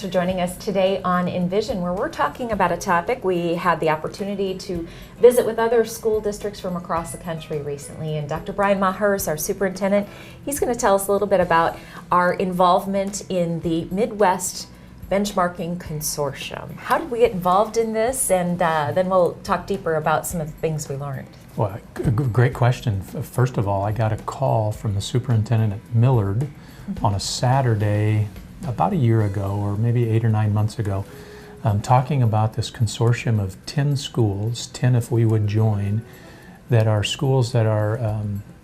for joining us today on Envision, where we're talking about a topic. We had the opportunity to visit with other school districts from across the country recently, and Dr. Brian Maher is our superintendent. He's going to tell us a little bit about our involvement in the Midwest Benchmarking Consortium. How did we get involved in this? And then we'll talk deeper about some of the things we learned. Well, great question. First of all, I got a call from the superintendent at Millard on a Saturday about a year ago, or maybe 8 or 9 months ago, talking about this consortium of 10 schools, 10 if we would join, that are schools that are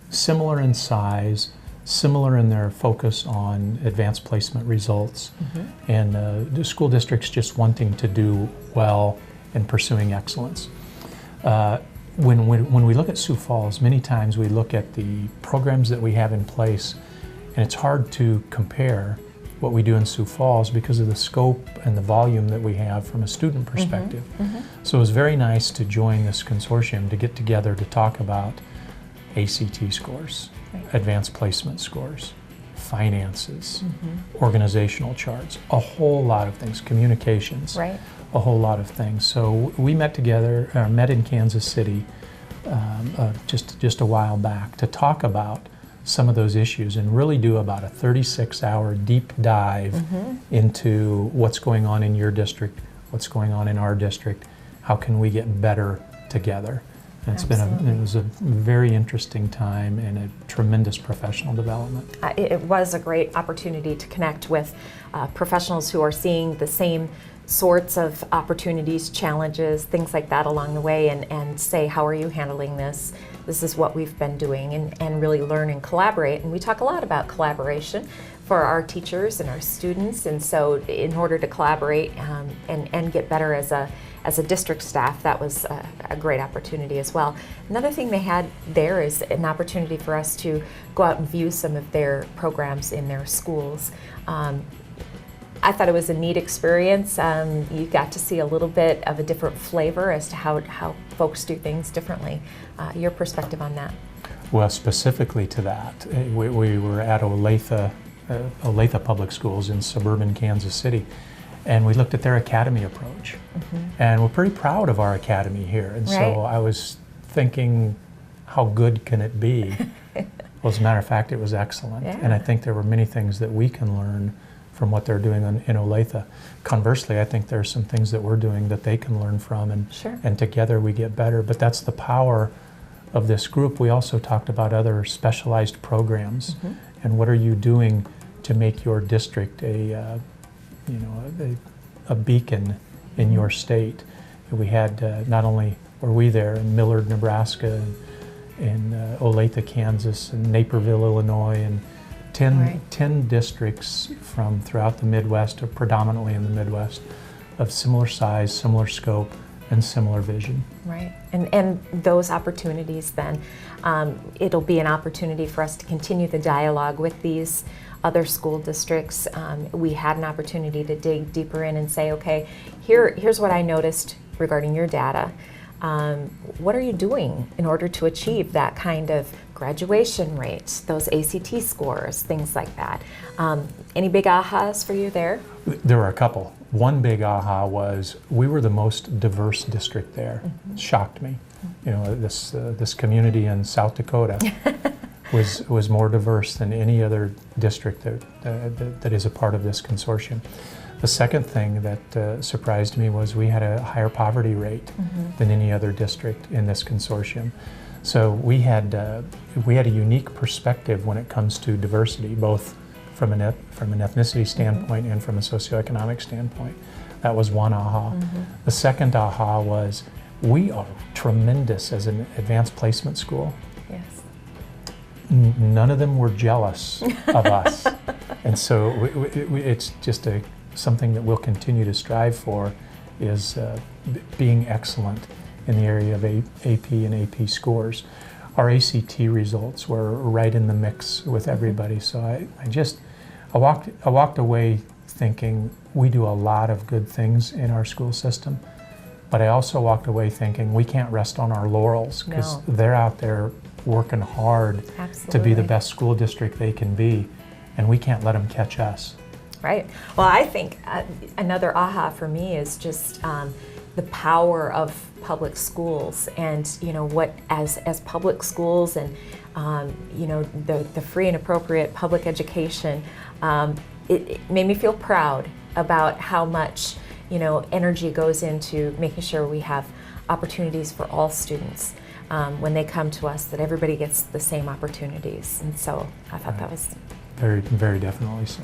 similar in size, similar in their focus on advanced placement results, and the school districts just wanting to do well in pursuing excellence. When we look at Sioux Falls, many times we look at the programs that we have in place, and it's hard to compare what we do in Sioux Falls because of the scope and the volume that we have from a student perspective. So it was very nice to join this consortium to get together to talk about ACT scores, advanced placement scores, finances, organizational charts, a whole lot of things, communications, a whole lot of things. So we met together, met in Kansas City just a while back to talk about some of those issues and really do about a 36-hour deep dive into what's going on in your district, what's going on in our district, how can we get better together. And it was a very interesting time and a tremendous professional development. It was a great opportunity to connect with professionals who are seeing the same sorts of opportunities, challenges, things like that along the way, and say, how are you handling this? This is what we've been doing, and really learn and collaborate. And we talk a lot about collaboration for our teachers and our students, and so in order to collaborate and get better as a district staff, that was a great opportunity as well. Another thing they had there is an opportunity for us to go out and view some of their programs in their schools. I thought it was a neat experience. You got to see a little bit of a different flavor as to how folks do things differently. Your perspective on that? Well, specifically to that, we were at Olathe Public Schools in suburban Kansas City, and we looked at their academy approach. And we're pretty proud of our academy here. And so I was thinking, how good can it be? Well, as a matter of fact, it was excellent. And I think there were many things that we can learn from what they're doing in Olathe. Conversely, I think there's some things that we're doing that they can learn from, and together we get better. But that's the power of this group. We also talked about other specialized programs, and what are you doing to make your district a beacon in your state. We had not only were we there in Millard, Nebraska, and Olathe, Kansas, and Naperville, Illinois, and 10 districts from throughout the Midwest, or predominantly in the Midwest, of similar size, similar scope, and similar vision. Right, and those opportunities then, it'll be an opportunity for us to continue the dialogue with these other school districts. We had an opportunity to dig deeper in and say, okay, here's what I noticed regarding your data. What are you doing in order to achieve that kind of graduation rates, those ACT scores, things like that? Any big ahas for you there? There were a couple. One big aha was we were the most diverse district there. Shocked me. You know, this community in South Dakota was more diverse than any other district that is a part of this consortium. The second thing that surprised me was we had a higher poverty rate than any other district in this consortium. So we had a unique perspective when it comes to diversity, both from an ethnicity standpoint and from a socioeconomic standpoint. That was one aha. The second aha was we are tremendous as an advanced placement school. Yes. None of them were jealous of us. And so it's just something that we'll continue to strive for, is being excellent in the area of AP and AP scores. Our ACT results were right in the mix with everybody. So I walked away thinking we do a lot of good things in our school system, but I also walked away thinking we can't rest on our laurels, because they're out there working hard to be the best school district they can be, and we can't let them catch us. Right. Well, I think another aha for me is just the power of public schools, and what as public schools and the free and appropriate public education. It made me feel proud about how much energy goes into making sure we have opportunities for all students when they come to us, that everybody gets the same opportunities. And so I thought that was very, very definitely so.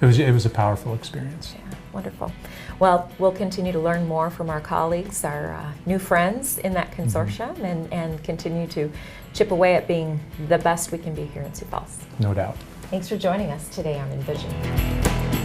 It was a powerful experience. Yeah, wonderful. Well, we'll continue to learn more from our colleagues, our new friends in that consortium, and continue to chip away at being the best we can be here in Sioux Falls. No doubt. Thanks for joining us today on Envision.